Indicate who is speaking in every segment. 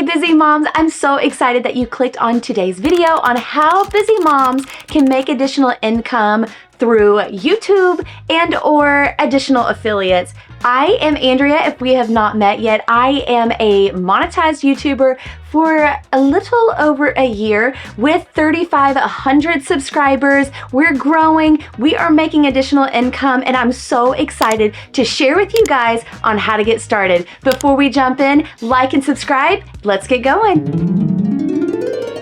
Speaker 1: busy moms, I'm so excited that you clicked on today's video on how busy moms can make additional income through YouTube and or additional affiliates. I am Andrea. If we have not met yet, I am a monetized YouTuber for a little over a year with 3,500 subscribers. We're growing, we are making additional income, and I'm so excited to share with you guys on how to get started. Before we jump in, like and subscribe. Let's get going.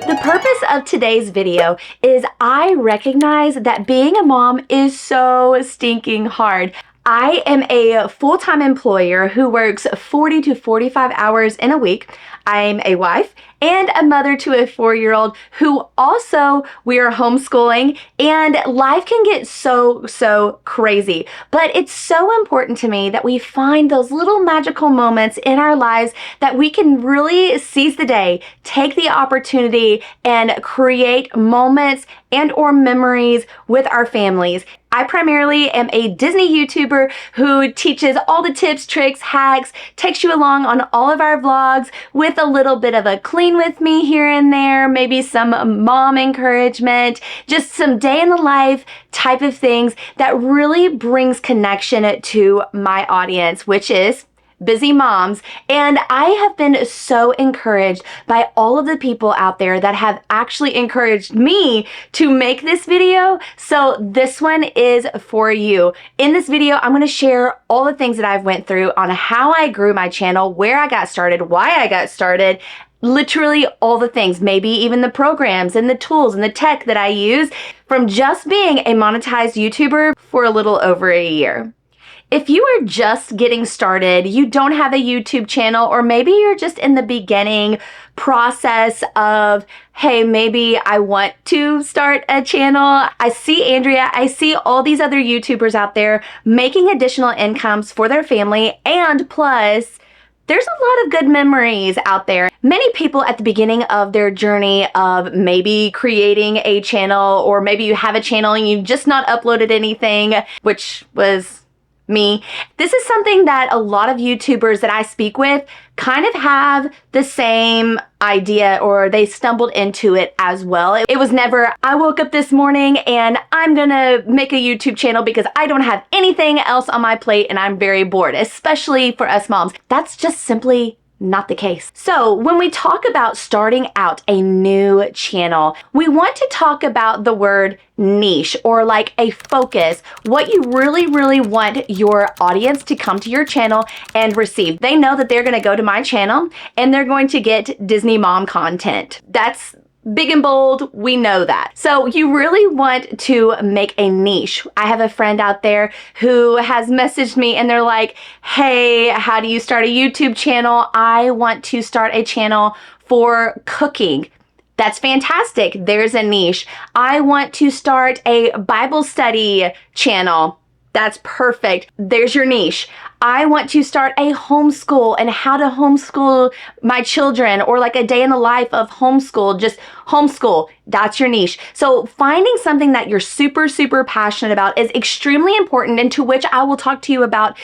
Speaker 1: The purpose of today's video is I recognize that being a mom is so stinking hard. I am a full-time employer who works 40 to 45 hours in a week. I'm a wife and a mother to a 4-year-old who also we are homeschooling, and life can get so crazy. But it's so important to me that we find those little magical moments in our lives that we can really seize the day, take the opportunity, and create moments and or memories with our families. I primarily am a Disney YouTuber who teaches all the tips, tricks, hacks, takes you along on all of our vlogs with a little bit of a clean with me here and there, maybe some mom encouragement, just some day in the life type of things that really brings connection to my audience, which is busy moms. And I have been so encouraged by all of the people out there that have actually encouraged me to make this video. So this one is for you. In this video, I'm going to share all the things that I've went through on how I grew my channel, where I got started, why I got started, literally all the things, maybe even the programs and the tools and the tech that I use from just being a monetized YouTuber for a little over a year. If you are just getting started, you don't have a YouTube channel, or maybe you're just in the beginning process of, hey, maybe I want to start a channel. I see Andrea, I see all these other YouTubers out there making additional incomes for their family, and plus, there's a lot of good memories out there. Many people at the beginning of their journey of maybe creating a channel, or maybe you have a channel and you've just not uploaded anything, which was me. This is something that a lot of YouTubers that I speak with kind of have the same idea, or they stumbled into it as well. It was never, I woke up this morning and I'm gonna make a YouTube channel because I don't have anything else on my plate and I'm very bored, especially for us moms. That's just simply not the case. So when we talk about starting out a new channel, we want to talk about the word niche, or like a focus, what you really want your audience to come to your channel and receive. They know that they're going to go to my channel and they're going to get Disney mom content. That's big and bold, we know that. So you really want to make a niche. I have a friend out there who has messaged me and they're like, hey, how do you start a YouTube channel? I want to start a channel for cooking. That's fantastic. There's a niche. I want to start a Bible study channel. That's perfect. There's your niche. I want to start a homeschool and how to homeschool my children, or like a day in the life of homeschool, just homeschool. That's your niche. So finding something that you're super passionate about is extremely important, and to which I will talk to you about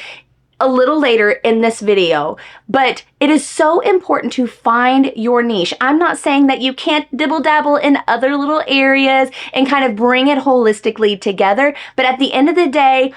Speaker 1: a little later in this video. But it is so important to find your niche. I'm not saying that you can't dibble dabble in other little areas and kind of bring it holistically together. But at the end of the day,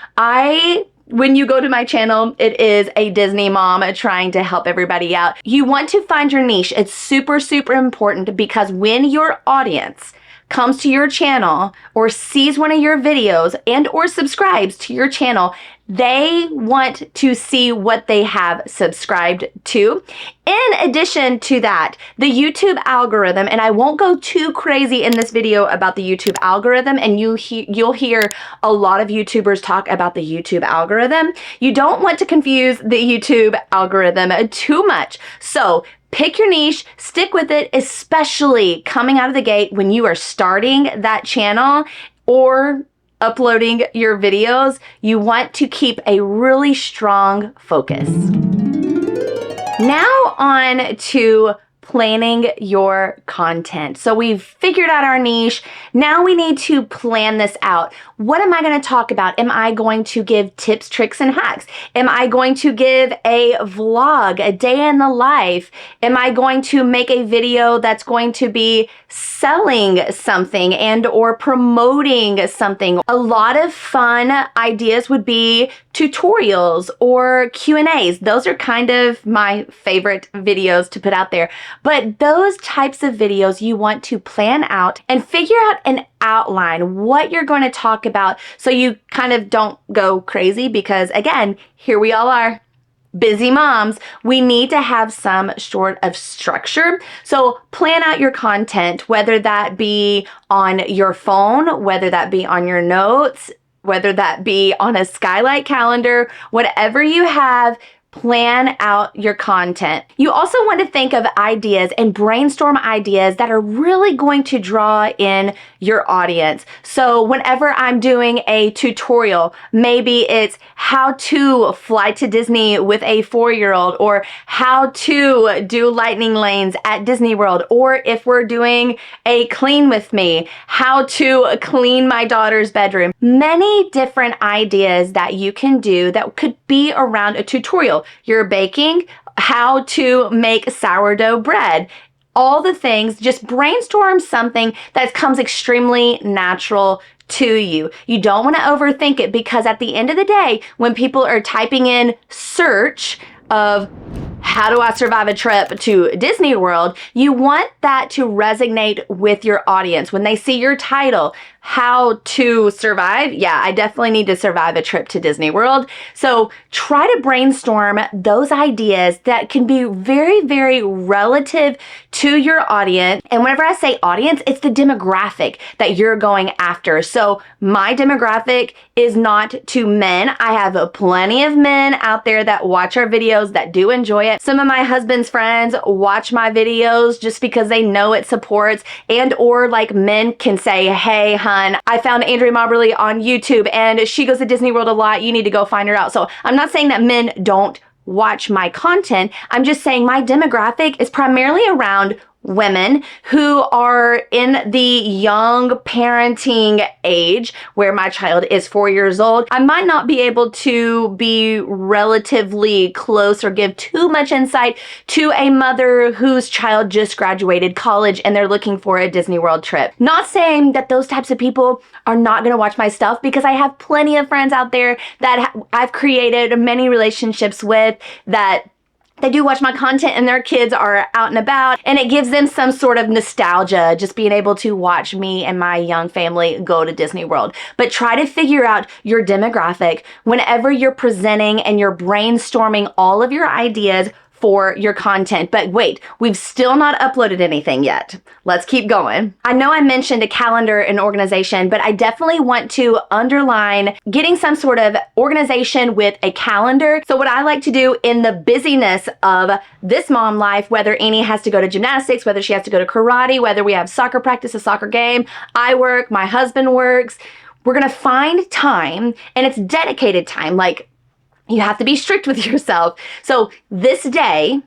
Speaker 1: when you go to my channel, it is a Disney mom trying to help everybody out. You want to find your niche. It's super important, because when your audience comes to your channel or sees one of your videos and or subscribes to your channel, they want to see what they have subscribed to. In addition to that, the YouTube algorithm, and I won't go too crazy in this video about the YouTube algorithm, and you'll hear a lot of YouTubers talk about the YouTube algorithm. You don't want to confuse the YouTube algorithm too much. So pick your niche, stick with it, especially coming out of the gate when you are starting that channel or uploading your videos. You want to keep a really strong focus. Now on to planning your content. So we've figured out our niche. Now we need to plan this out. What am I going to talk about? Am I going to give tips, tricks, and hacks? Am I going to give a vlog, a day in the life? Am I going to make a video that's going to be selling something and or promoting something? A lot of fun ideas would be tutorials or Q&As. Those are kind of my favorite videos to put out there. But those types of videos you want to plan out and figure out an outline, what you're going to talk about, so you kind of don't go crazy, because again, here we all are, busy moms. We need to have some sort of structure. So plan out your content, whether that be on your phone, whether that be on your notes, whether that be on a skylight calendar, whatever you have. Plan out your content. You also want to think of ideas and brainstorm ideas that are really going to draw in your audience. So whenever I'm doing a tutorial, maybe it's how to fly to Disney with a 4-year-old, or how to do lightning lanes at Disney World, or if we're doing a clean with me, how to clean my daughter's bedroom. Many different ideas that you can do that could be around a tutorial. You're baking, how to make sourdough bread. All the things, just brainstorm something that comes extremely natural to you. You don't want to overthink it, because at the end of the day, when people are typing in search of how do I survive a trip to Disney World, you want that to resonate with your audience. When they see your title, how to survive, yeah, I definitely need to survive a trip to Disney World. So try to brainstorm those ideas that can be very, very relative to your audience. And whenever I say audience, it's the demographic that you're going after. So my demographic is not to men. I have plenty of men out there that watch our videos, that do enjoy it. Some of my husband's friends watch my videos just because they know it supports, and or like men can say, hey, hun, I found Andrea Moberly on YouTube and she goes to Disney World a lot. You need to go find her out. So I'm not saying that men don't watch my content. I'm just saying my demographic is primarily around women who are in the young parenting age, where my child is 4 years old. I might not be able to be relatively close or give too much insight to a mother whose child just graduated college and they're looking for a Disney World trip. Not saying that those types of people are not going to watch my stuff, because I have plenty of friends out there that I've created many relationships with that they do watch my content and their kids are out and about, and it gives them some sort of nostalgia just being able to watch me and my young family go to Disney World. But try to figure out your demographic whenever you're presenting and you're brainstorming all of your ideas for your content. But wait, we've still not uploaded anything yet. Let's keep going. I know I mentioned a calendar and organization, but I definitely want to underline getting some sort of organization with a calendar. So what I like to do in the busyness of this mom life, whether Annie has to go to gymnastics, whether she has to go to karate, whether we have soccer practice, a soccer game, I work, my husband works, we're gonna find time, and it's dedicated time. Like, you have to be strict with yourself. So this day,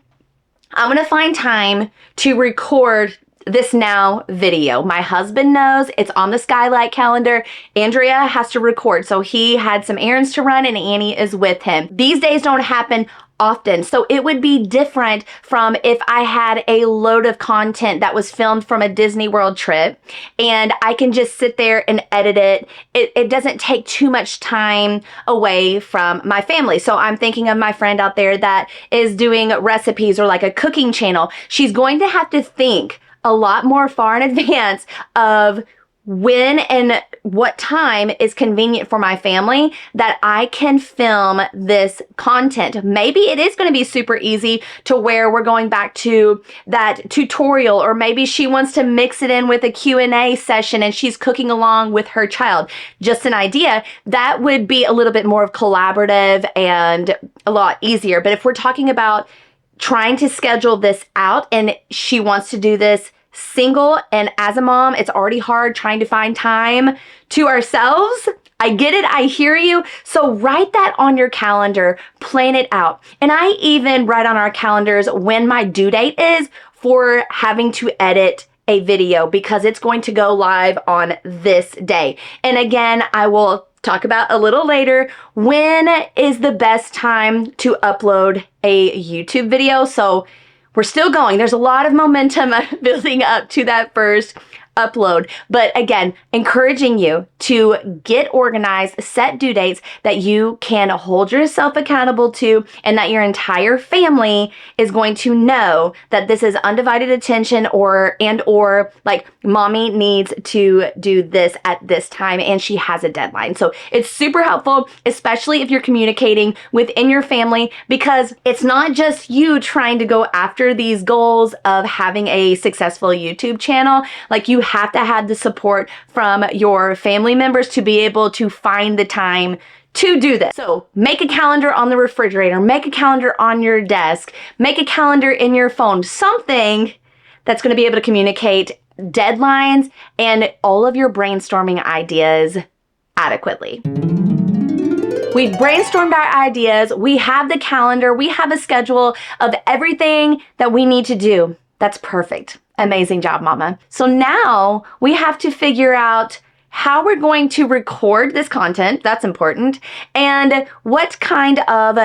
Speaker 1: I'm going to find time to record this now video. My husband knows it's on the skylight calendar. Andrea has to record. So he had some errands to run and Annie is with him. These days don't happen often. So it would be different from if I had a load of content that was filmed from a Disney World trip and I can just sit there and edit it. It doesn't take too much time away from my family. So I'm thinking of my friend out there that is doing recipes or like a cooking channel. She's going to have to think a lot more far in advance of when and what time is convenient for my family that I can film this content. Maybe it is going to be super easy to where we're going back to that tutorial, or maybe she wants to mix it in with a Q&A session and she's cooking along with her child. Just an idea. That would be a little bit more of collaborative and a lot easier. But if we're talking about trying to schedule this out and she wants to do this single, and as a mom, it's already hard trying to find time to ourselves. I get it. I hear you. So write that on your calendar, plan it out. And I even write on our calendars when my due date is for having to edit a video because it's going to go live on this day. And again, I will talk about a little later when is the best time to upload a YouTube video. So we're still going. There's a lot of momentum building up to that first upload. But again, encouraging you to get organized, set due dates that you can hold yourself accountable to, and that your entire family is going to know that this is undivided attention, or like mommy needs to do this at this time and she has a deadline. So it's super helpful, especially if you're communicating within your family, because it's not just you trying to go after these goals of having a successful YouTube channel. Like, you have to have the support from your family members to be able to find the time to do this. So make a calendar on the refrigerator, make a calendar on your desk, make a calendar in your phone, something that's going to be able to communicate deadlines and all of your brainstorming ideas adequately. We brainstormed our ideas, we have the calendar, we have a schedule of everything that we need to do. That's perfect. Amazing job, mama. So now we have to figure out how we're going to record this content. That's important. And what kind of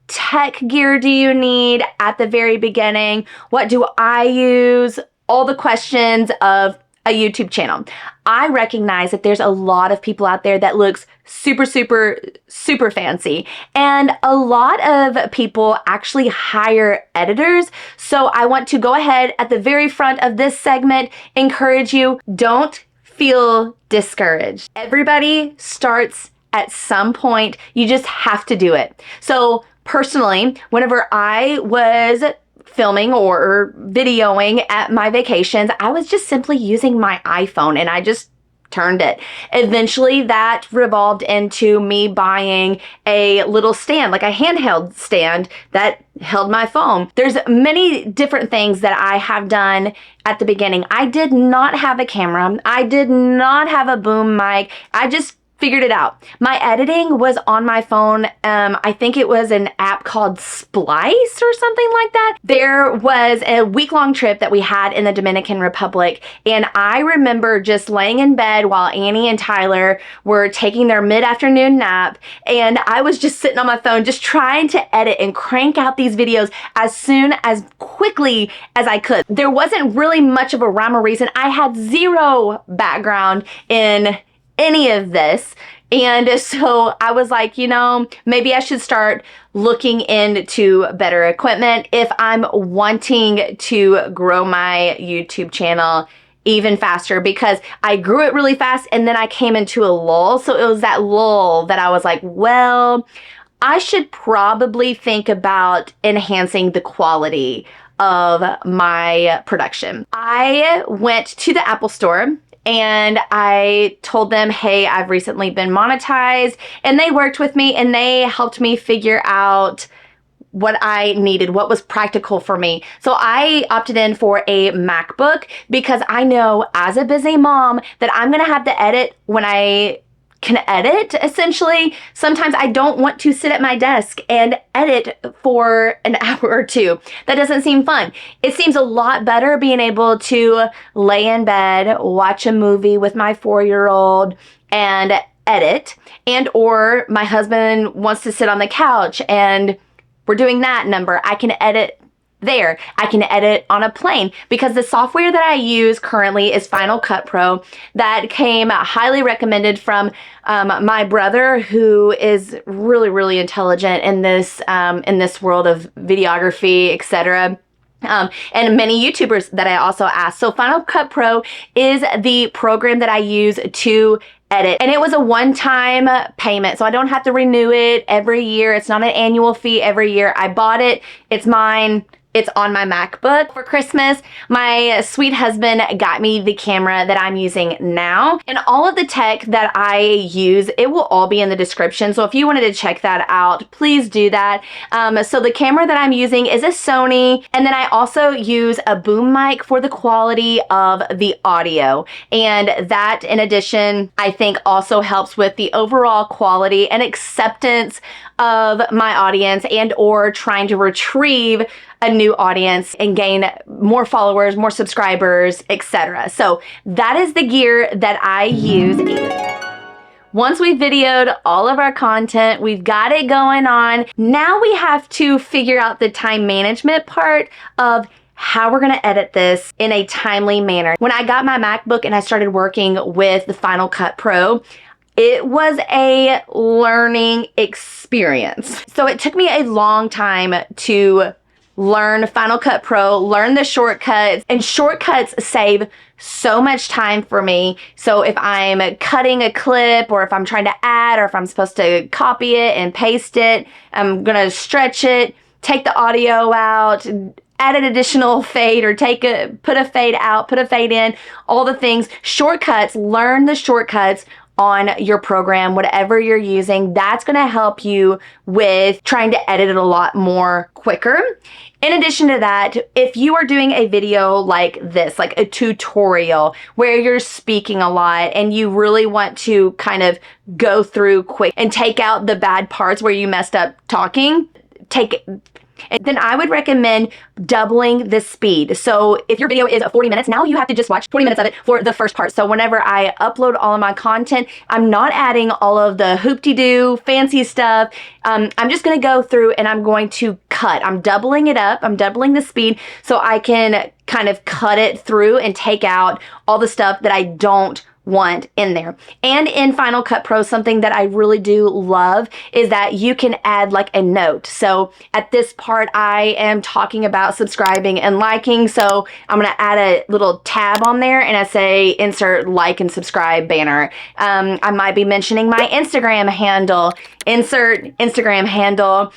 Speaker 1: tech gear do you need at the very beginning? What do I use? All the questions of a YouTube channel. I recognize that there's a lot of people out there that looks super, super, super fancy. And a lot of people actually hire editors. So I want to go ahead at the very front of this segment, encourage you, don't feel discouraged. Everybody starts at some point. You just have to do it. So personally, whenever I was filming or videoing at my vacations, I was just simply using my iPhone and I just turned it. Eventually that revolved into me buying a little stand, like a handheld stand that held my phone. There's many different things that I have done at the beginning. I did not have a camera. I did not have a boom mic. I just figured it out. My editing was on my phone. I think it was an app called Splice or something like that. There was a week-long trip that we had in the Dominican Republic, and I remember just laying in bed while Annie and Tyler were taking their mid-afternoon nap, and I was just sitting on my phone just trying to edit and crank out these videos as quickly as I could. There wasn't really much of a rhyme or reason. I had zero background in any of this. And so I was like, you know, maybe I should start looking into better equipment if I'm wanting to grow my YouTube channel even faster, because I grew it really fast and then I came into a lull. So it was that lull that I was like, well, I should probably think about enhancing the quality of my production. I went to the Apple Store and I told them, hey, I've recently been monetized, and they worked with me and they helped me figure out what I needed, what was practical for me. So I opted in for a MacBook because I know as a busy mom that I'm gonna have to edit when I can edit, essentially. Sometimes I don't want to sit at my desk and edit for an hour or two. That doesn't seem fun. It seems a lot better being able to lay in bed, watch a movie with my 4-year-old and edit, and or my husband wants to sit on the couch and we're doing that number. I can edit there. I can edit on a plane because the software that I use currently is Final Cut Pro, that came highly recommended from my brother, who is really, really intelligent in this world of videography, etc. And many YouTubers that I also asked. So Final Cut Pro is the program that I use to edit. And it was a one-time payment, so I don't have to renew it every year. It's not an annual fee every year. I bought it. It's mine. It's on my MacBook. For Christmas, my sweet husband got me the camera that I'm using now. And all of the tech that I use, it will all be in the description. So if you wanted to check that out, please do that. So the camera that I'm using is a Sony. And then I also use a boom mic for the quality of the audio. And that, in addition, I think also helps with the overall quality and acceptance of my audience, and or trying to retrieve a new audience and gain more followers, more subscribers, etc. So that is the gear that I use. Once we've videoed all of our content, we've got it going on, now we have to figure out the time management part of how we're gonna edit this in a timely manner. When I got my MacBook and I started working with the Final Cut Pro, it was a learning experience. So it took me a long time to learn Final Cut Pro, learn the shortcuts, and shortcuts save so much time for me. So if I'm cutting a clip, or if I'm trying to add, or if I'm supposed to copy it and paste it, I'm gonna stretch it, take the audio out, add an additional fade, or put a fade out, put a fade in, all the things. Shortcuts, learn the shortcuts on your program, whatever you're using. That's gonna help you with trying to edit it a lot more quicker. In addition to that, if you are doing a video like this, like a tutorial where you're speaking a lot and you really want to kind of go through quick and take out the bad parts where you messed up talking, then I would recommend doubling the speed. So if your video is 40 minutes, now you have to just watch 20 minutes of it for the first part. So whenever I upload all of my content, I'm not adding all of the hoop-de-doo fancy stuff. I'm just gonna go through and I'm going to cut. I'm doubling it up, I'm doubling the speed so I can kind of cut it through and take out all the stuff that I don't want in there. And in Final Cut Pro, something that I really do love is that you can add like a note. So at this part, I am talking about subscribing and liking. So I'm gonna add a little tab on there and I say insert like and subscribe banner. I might be mentioning my Instagram handle, insert Instagram handle.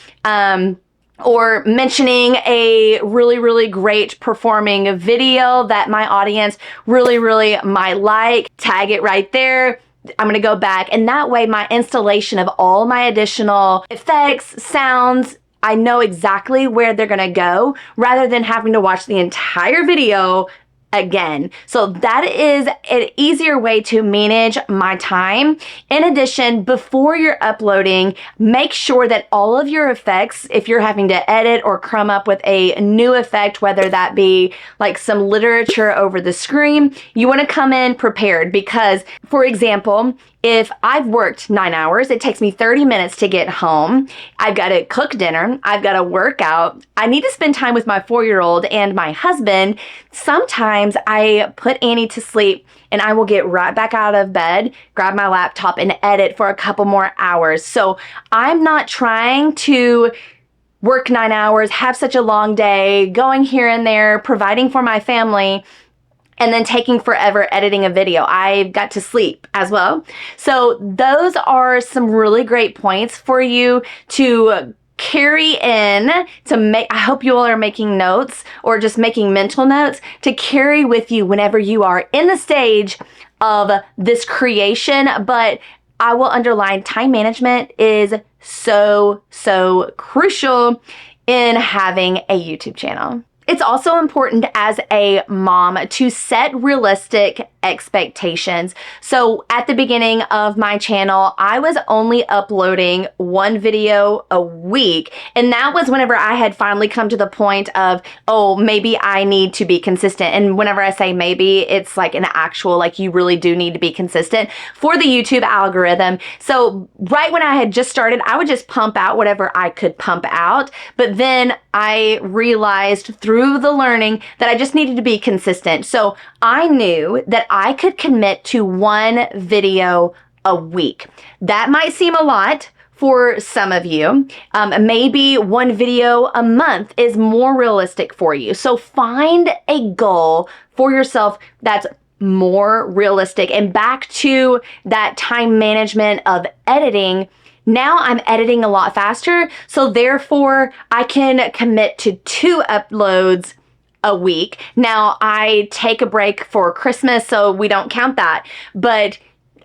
Speaker 1: Or mentioning a really great performing video that my audience really might like. Tag it right there. I'm gonna go back, and that way my installation of all my additional effects, sounds, I know exactly where they're gonna go rather than having to watch the entire video again. So that is an easier way to manage my time. In addition, before you're uploading, make sure that all of your effects, if you're having to edit or come up with a new effect, whether that be like some literature over the screen, you want to come in prepared because, for example, if I've worked 9 hours, it takes me 30 minutes to get home. I've got to cook dinner. I've got to work out. I need to spend time with my 4-year-old and my husband. Sometimes I put Annie to sleep and I will get right back out of bed, grab my laptop and edit for a couple more hours. So I'm not trying to work 9 hours, have such a long day, going here and there, providing for my family, and then taking forever editing a video. I've got to sleep as well. So those are some really great points for you to carry in to make. I hope you all are making notes or just making mental notes to carry with you whenever you are in the stage of this creation. But I will underline, time management is so crucial in having a YouTube channel. It's also important as a mom to set realistic expectations. So at the beginning of my channel, I was only uploading 1 video a week. And that was whenever I had finally come to the point of, oh, maybe I need to be consistent. And whenever I say maybe, it's like an actual, like you really do need to be consistent for the YouTube algorithm. So right when I had just started, I would just pump out whatever I could pump out. But then I realized through the learning that I just needed to be consistent. So I knew that I could commit to 1 video a week. That might seem a lot for some of you. Maybe 1 video a month is more realistic for you. So find a goal for yourself that's more realistic. And back to that time management of editing, now I'm editing a lot faster, so therefore I can commit to 2 uploads a week. Now I take a break for Christmas, so we don't count that, but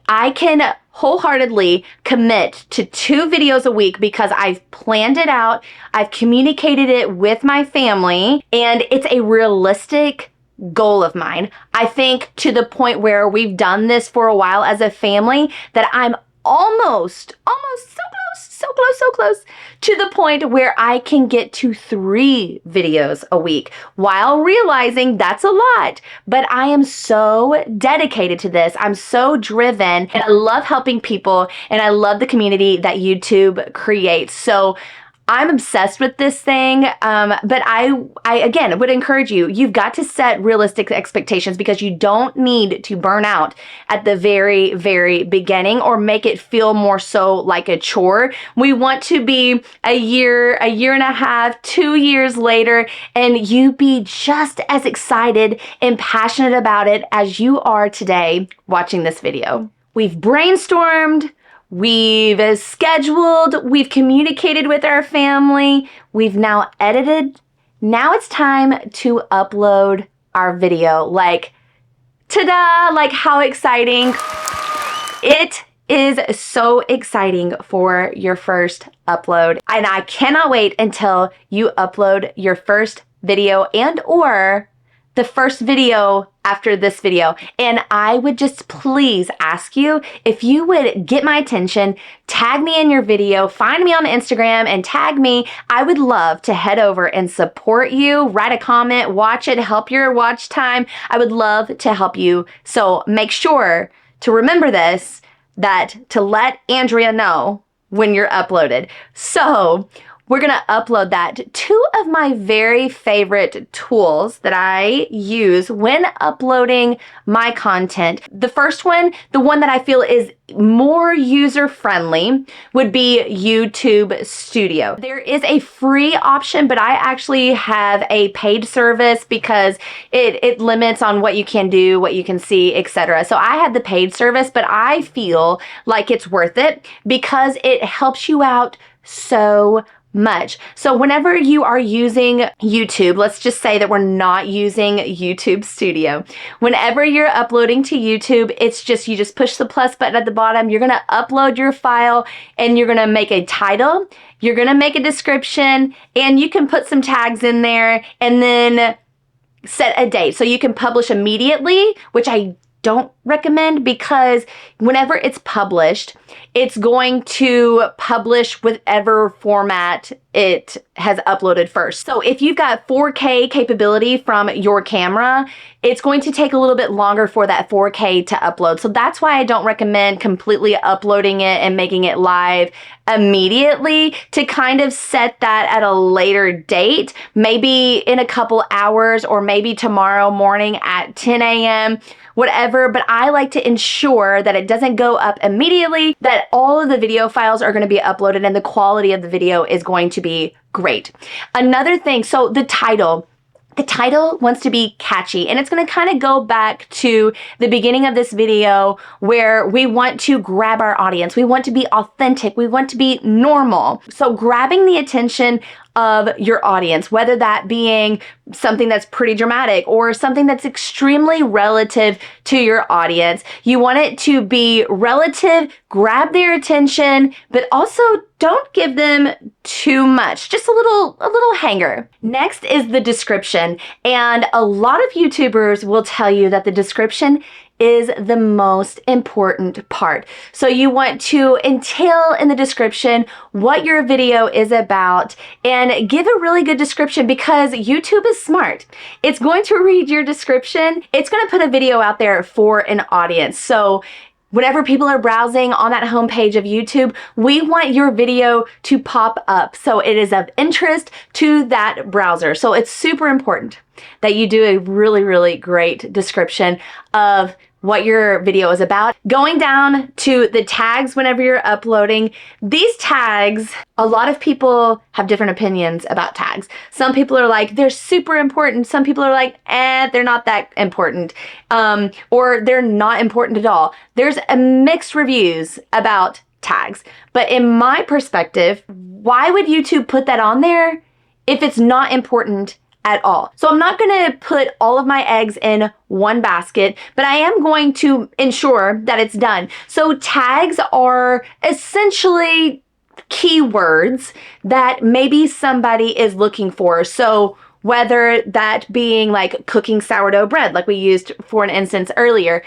Speaker 1: I can wholeheartedly commit to 2 videos a week because I've planned it out, I've communicated it with my family, and it's a realistic goal of mine. I think to the point where we've done this for a while as a family that I'm almost so close to the point where I can get to 3 videos a week, while realizing that's a lot. But I am so dedicated to this. I'm so driven, and I love helping people, and I love the community that YouTube creates. So I'm obsessed with this thing, but I again would encourage you, you've got to set realistic expectations, because you don't need to burn out at the very, very beginning or make it feel more so like a chore. We want to be a year and a half, 2 years later, and you be just as excited and passionate about it as you are today watching this video. We've brainstormed, we've scheduled, we've communicated with our family, we've now edited. Now it's time to upload our video. Like, ta-da, like how exciting. It is so exciting for your first upload. And I cannot wait until you upload your first video and or the first video after this video. And I would just please ask you if you would get my attention, tag me in your video, find me on Instagram and tag me. I would love to head over and support you, write a comment, watch it, help your watch time. I would love to help you. So make sure to remember this, that to let Andrea know when you're uploaded. So we're gonna upload that. 2 of my very favorite tools that I use when uploading my content. The first one, the one that I feel is more user-friendly, would be YouTube Studio. There is a free option, but I actually have a paid service because it limits on what you can do, what you can see, etc. So I have the paid service, but I feel like it's worth it because it helps you out so much. So whenever you are using YouTube, let's just say that we're not using YouTube Studio. Whenever you're uploading to YouTube, it's just, you just push the plus button at the bottom, you're gonna upload your file, and you're gonna make a title, you're gonna make a description, and you can put some tags in there, and then set a date. So you can publish immediately, which I don't recommend, because whenever it's published, it's going to publish whatever format it has uploaded first. So if you've got 4K capability from your camera, it's going to take a little bit longer for that 4K to upload. So that's why I don't recommend completely uploading it and making it live immediately, to kind of set that at a later date, maybe in a couple hours, or maybe tomorrow morning at 10 a.m., whatever. But I like to ensure that it doesn't go up immediately, that all of the video files are going to be uploaded and the quality of the video is going to be great. Another thing, so the title wants to be catchy, and it's going to kind of go back to the beginning of this video where we want to grab our audience. We want to be authentic. We want to be normal. So grabbing the attention of your audience, whether that being something that's pretty dramatic or something that's extremely relative to your audience. You want it to be relative, grab their attention, but also don't give them too much, just a little hanger. Next is the description. And a lot of YouTubers will tell you that the description is the most important part. So you want to entail in the description what your video is about and give a really good description, because YouTube is smart. It's going to read your description. It's going to put a video out there for an audience. So whenever people are browsing on that homepage of YouTube, we want your video to pop up so it is of interest to that browser. So it's super important that you do a really, really great description of what your video is about. Going down to the tags whenever you're uploading, these tags, a lot of people have different opinions about tags. Some people are like, they're super important. Some people are like, they're not that important. Or they're not important at all. There's a mixed reviews about tags. But in my perspective, why would YouTube put that on there if it's not important at all? So I'm not going to put all of my eggs in one basket, but I am going to ensure that it's done. So tags are essentially keywords that maybe somebody is looking for. So whether that being like cooking sourdough bread, like we used for an instance earlier,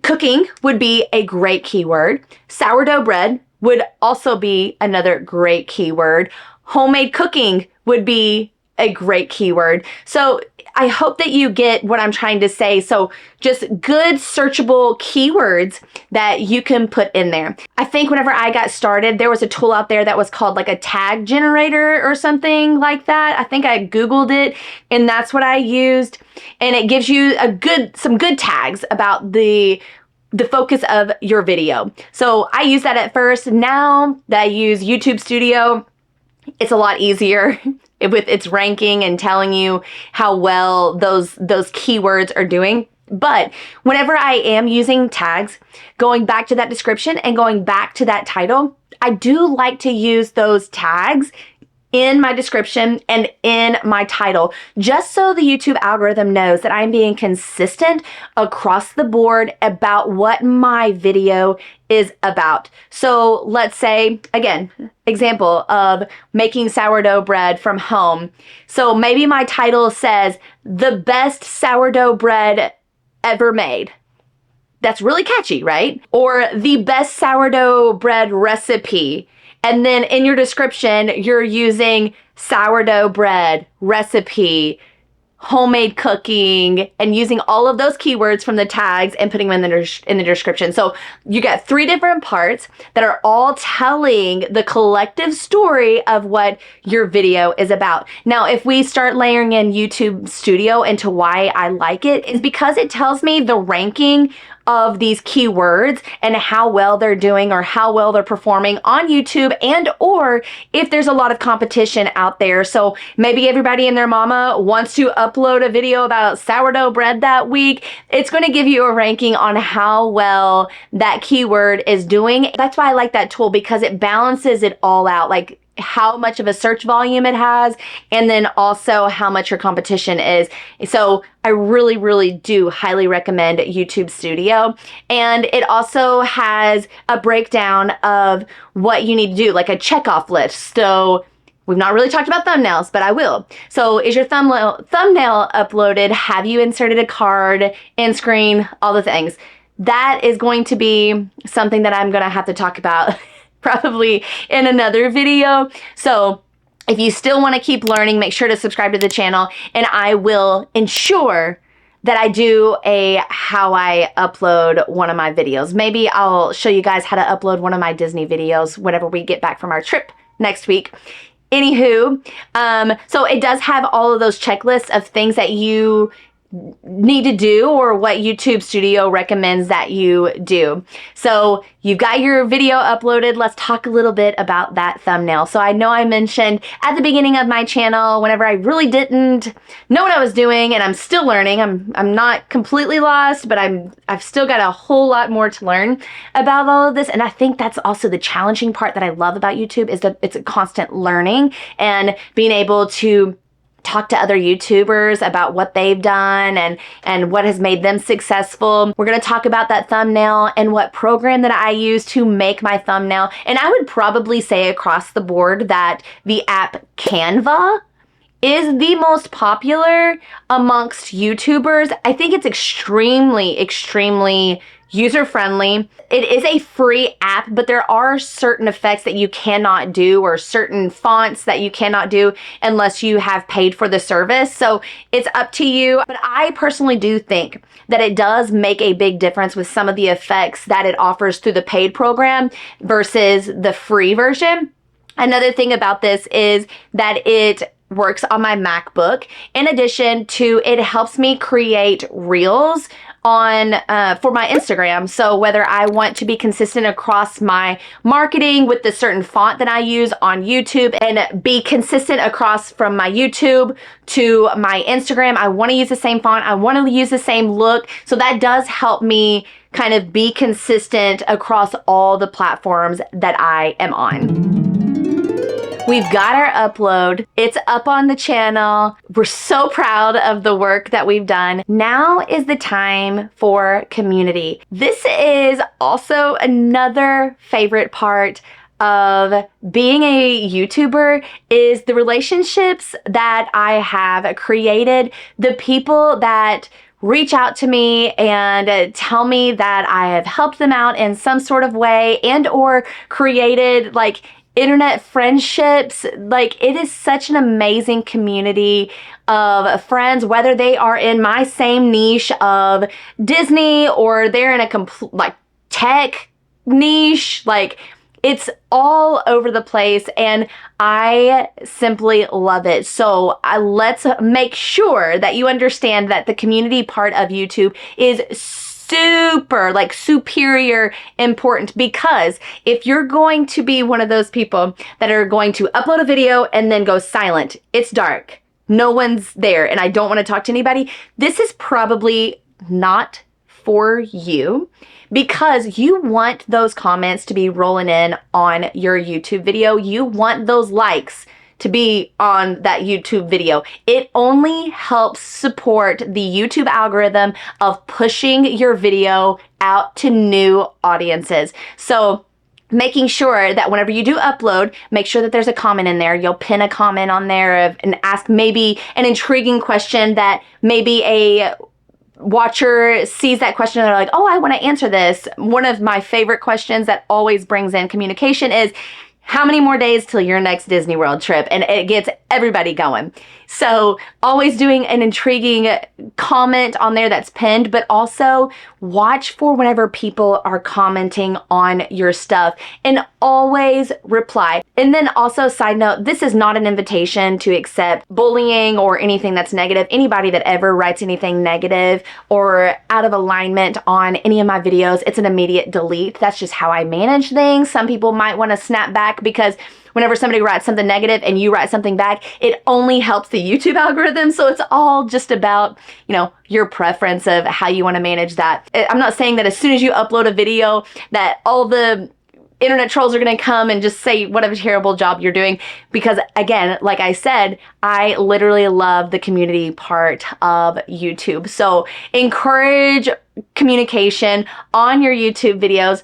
Speaker 1: Cooking would be a great keyword. Sourdough bread would also be another great keyword. Homemade cooking would be a great keyword. So I hope that you get what I'm trying to say. So just good searchable keywords that you can put in there. I think whenever I got started, there was a tool out there that was called like a tag generator or something like that. I think I Googled it and that's what I used. And it gives you some good tags about the focus of your video. So I used that at first. Now that I use YouTube Studio, it's a lot easier with its ranking and telling you how well those keywords are doing. But whenever I am using tags, going back to that description and going back to that title, I do like to use those tags in my description and in my title, just so the YouTube algorithm knows that I'm being consistent across the board about what my video is about. So let's say, again, example of making sourdough bread from home. So maybe my title says, the best sourdough bread ever made. That's really catchy, right? Or the best sourdough bread recipe. And then in your description, you're using sourdough bread, recipe, homemade cooking, and using all of those keywords from the tags and putting them in the description. So you got 3 different parts that are all telling the collective story of what your video is about. Now, if we start layering in YouTube Studio into why I like it, is because it tells me the ranking of these keywords and how well they're doing or how well they're performing on YouTube, and or if there's a lot of competition out there. So maybe everybody and their mama wants to upload a video about sourdough bread that week. It's going to give you a ranking on how well that keyword is doing. That's why I like that tool, because it balances it all out, like how much of a search volume it has, and then also how much your competition is. So I really, really do highly recommend YouTube Studio. And it also has a breakdown of what you need to do, like a checkoff list. So we've not really talked about thumbnails, but I will. So is your thumbnail uploaded? Have you inserted a card, end screen, all the things? That is going to be something that I'm going to have to talk about probably in another video. So if you still want to keep learning, make sure to subscribe to the channel, and I will ensure that I do a how I upload one of my videos. Maybe I'll show you guys how to upload one of my Disney videos whenever we get back from our trip next week. Anywho, so it does have all of those checklists of things that you need to do, or what YouTube Studio recommends that you do. So you've got your video uploaded. Let's talk a little bit about that thumbnail. So I know I mentioned at the beginning of my channel, whenever I really didn't know what I was doing, and I'm still learning. I'm not completely lost, but I've still got a whole lot more to learn about all of this. And I think that's also the challenging part that I love about YouTube, is that it's a constant learning and being able to talk to other YouTubers about what they've done and what has made them successful. We're going to talk about that thumbnail and what program that I use to make my thumbnail. And I would probably say across the board that the app Canva is the most popular amongst YouTubers. I think it's extremely, extremely user-friendly. It is a free app, but there are certain effects that you cannot do, or certain fonts that you cannot do unless you have paid for the service. So it's up to you. But I personally do think that it does make a big difference with some of the effects that it offers through the paid program versus the free version. Another thing about this is that it works on my MacBook. In addition to, it helps me create reels on for my Instagram. So whether I want to be consistent across my marketing with the certain font that I use on YouTube, and be consistent across from my YouTube to my Instagram, I want to use the same font, I want to use the same look. So that does help me kind of be consistent across all the platforms that I am on. We've got our upload. It's up on the channel. We're so proud of the work that we've done. Now is the time for community. This is also another favorite part of being a YouTuber, is the relationships that I have created, the people that reach out to me and tell me that I have helped them out in some sort of way and or created like internet friendships. Like, it is such an amazing community of friends, whether they are in my same niche of Disney or they're in a complete like tech niche. Like, it's all over the place and I simply love it. So let's make sure that you understand that the community part of YouTube is super, like, superior important, because if you're going to be one of those people that are going to upload a video and then go silent, it's dark, no one's there, and I don't want to talk to anybody, this is probably not for you, because you want those comments to be rolling in on your YouTube video. You want those likes to be on that YouTube video. It only helps support the YouTube algorithm of pushing your video out to new audiences. So making sure that whenever you do upload, make sure that there's a comment in there. You'll pin a comment on there and ask maybe an intriguing question that maybe a watcher sees that question and they're like, oh, I want to answer this. One of my favorite questions that always brings in communication is, how many more days till your next Disney World trip? And it gets everybody going. So always doing an intriguing comment on there that's pinned, but also watch for whenever people are commenting on your stuff and always reply. And then also, side note, this is not an invitation to accept bullying or anything that's negative. Anybody that ever writes anything negative or out of alignment on any of my videos, it's an immediate delete. That's just how I manage things. Some people might want to snap back, because whenever somebody writes something negative and you write something back, it only helps the YouTube algorithm. So it's all just about, you know, your preference of how you want to manage that. I'm not saying that as soon as you upload a video that all the internet trolls are going to come and just say what a terrible job you're doing, because again, like I said, I literally love the community part of YouTube. So encourage communication on your YouTube videos.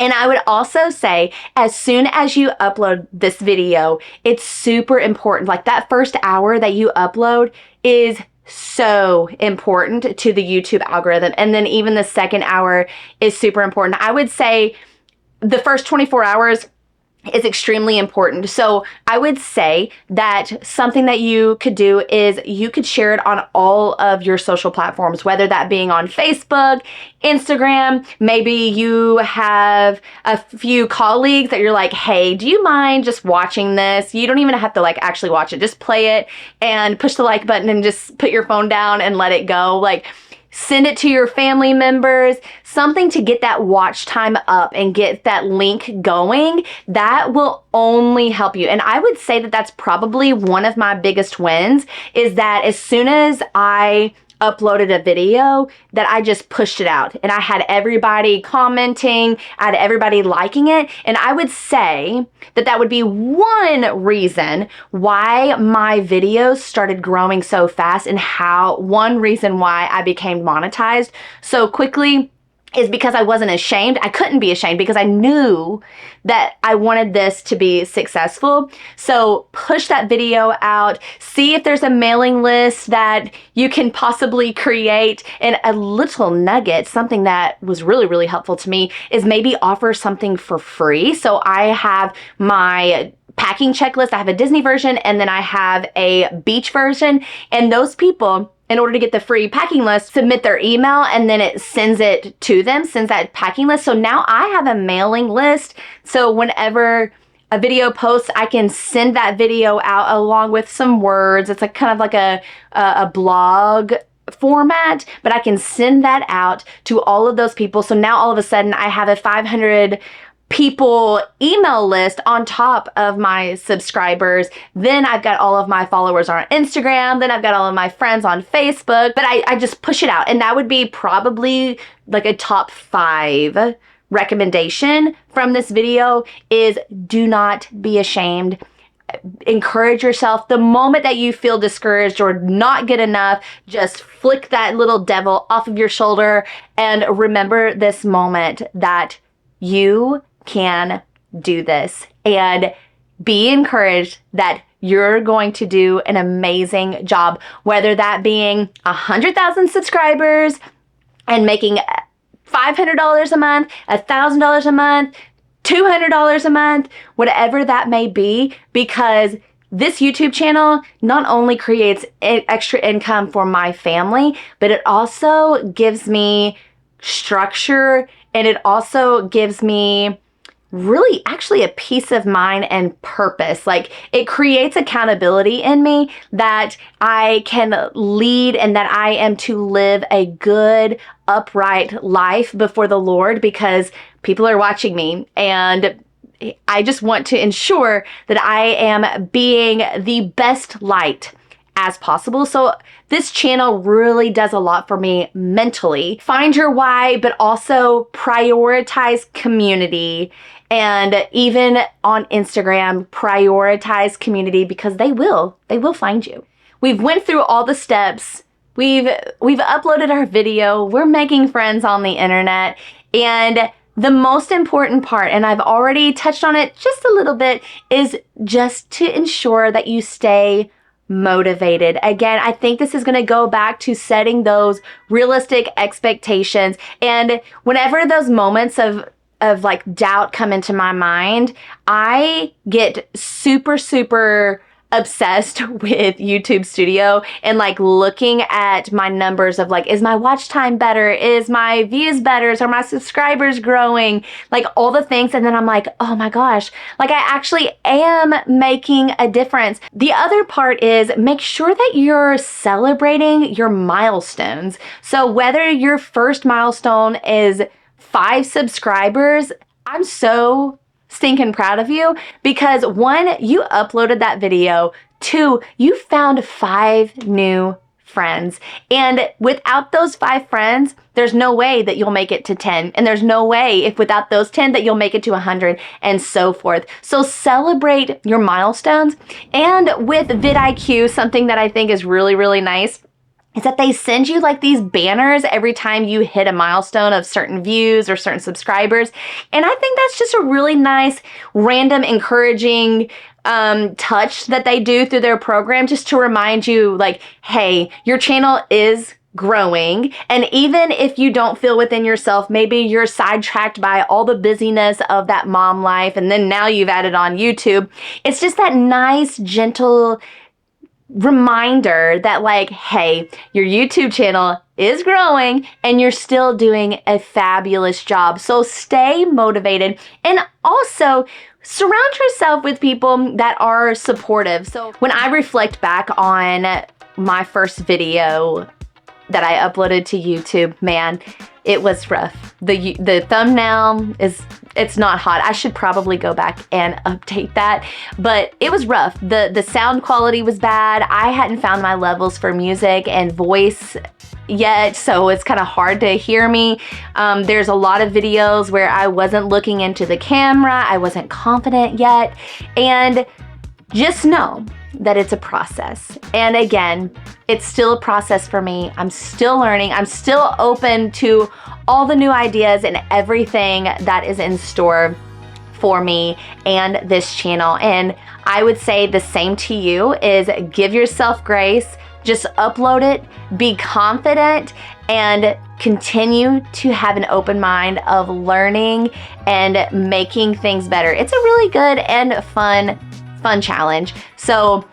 Speaker 1: And I would also say, as soon as you upload this video, it's super important. Like, that first hour that you upload is so important to the YouTube algorithm. And then even the second hour is super important. I would say the first 24 hours is extremely important. So I would say that something that you could do is you could share it on all of your social platforms, whether that being on Facebook, Instagram. Maybe you have a few colleagues that you're like, hey, do you mind just watching this? You don't even have to like actually watch it. Just play it and push the like button and just put your phone down and let it go. Like, send it to your family members, something to get that watch time up and get that link going. That will only help you. And I would say that that's probably one of my biggest wins, is that as soon as I uploaded a video, that I just pushed it out and I had everybody commenting, I had everybody liking it. And I would say that that would be one reason why my videos started growing so fast, and one reason why I became monetized so quickly is because I wasn't ashamed. I couldn't be ashamed because I knew that I wanted this to be successful. So push that video out. See if there's a mailing list that you can possibly create. And a little nugget, something that was really, really helpful to me, is maybe offer something for free. So I have my packing checklist. I have a Disney version and then I have a beach version. And those people, in order to get the free packing list, submit their email and then it sends it to them, sends that packing list. So now I have a mailing list. So whenever a video posts, I can send that video out along with some words. It's like kind of like a blog format, but I can send that out to all of those people. So now all of a sudden I have a 500 people email list on top of my subscribers. Then I've got all of my followers on Instagram. Then I've got all of my friends on Facebook. But I just push it out. And that would be probably like a top 5 recommendation from this video is do not be ashamed. Encourage yourself. The moment that you feel discouraged or not good enough, just flick that little devil off of your shoulder and remember this moment that you can do this. And be encouraged that you're going to do an amazing job, whether that being 100,000 subscribers and making $500 a month, $1,000 a month, $200 a month, whatever that may be, because this YouTube channel not only creates extra income for my family, but it also gives me structure, and it also gives me really actually a peace of mind and purpose. Like, it creates accountability in me that I can lead and that I am to live a good, upright life before the Lord, because people are watching me, and I just want to ensure that I am being the best light as possible. So this channel really does a lot for me mentally. Find your why, but also prioritize community. And even on Instagram, prioritize community, because they will find you. We've went through all the steps. We've uploaded our video. We're making friends on the internet. And the most important part, and I've already touched on it just a little bit, is just to ensure that you stay motivated. Again, I think this is going to go back to setting those realistic expectations. And whenever those moments of like doubt come into my mind, I get super obsessed with YouTube Studio and like looking at my numbers of like, is my watch time better? Is my views better? Are my subscribers growing? Like all the things. And then I'm like, oh my gosh, like I actually am making a difference. The other part is make sure that you're celebrating your milestones. So whether your first milestone is 5 subscribers, I'm so stinking proud of you, because 1, you uploaded that video. 2, you found 5 new friends. And without those 5 friends, there's no way that you'll make it to 10. And there's no way, if without those 10, that you'll make it to 100, and so forth. So celebrate your milestones. And with vidIQ, something that I think is really nice is that they send you like these banners every time you hit a milestone of certain views or certain subscribers. And I think that's just a really nice, random, encouraging touch that they do through their program, just to remind you like, hey, your channel is growing. And even if you don't feel within yourself, maybe you're sidetracked by all the busyness of that mom life, and then now you've added on YouTube, it's just that nice, gentle reminder that like, hey, your YouTube channel is growing and you're still doing a fabulous job. So stay motivated, and also surround yourself with people that are supportive. So when I reflect back on my first video that I uploaded to YouTube, man, it was rough. The thumbnail it's not hot. I should probably go back and update that, but it was rough. The sound quality was bad. I hadn't found my levels for music and voice yet, so it's kind of hard to hear me. There's a lot of videos where I wasn't looking into the camera. I wasn't confident yet, and just know that it's a process. And again, it's still a process for me. I'm still learning. I'm still open to all the new ideas and everything that is in store for me and this channel. And I would say the same to you is give yourself grace, just upload it, be confident, and continue to have an open mind of learning and making things better. It's a really good and fun challenge. So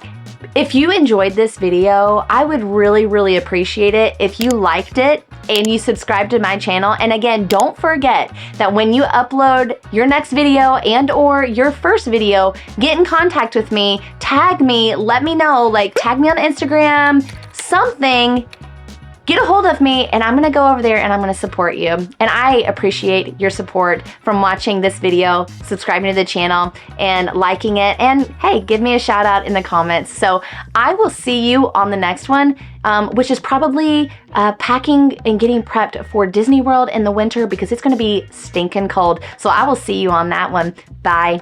Speaker 1: if you enjoyed this video, I would really appreciate it if you liked it and you subscribe to my channel. And again, don't forget that when you upload your next video and or your first video, get in contact with me, tag me, let me know, like tag me on Instagram, something. Get a hold of me, and I'm gonna go over there and I'm gonna support you. And I appreciate your support from watching this video, subscribing to the channel, and liking it. And hey, give me a shout out in the comments. So I will see you on the next one, which is probably packing and getting prepped for Disney World in the winter, because it's gonna be stinking cold. So I will see you on that one. Bye.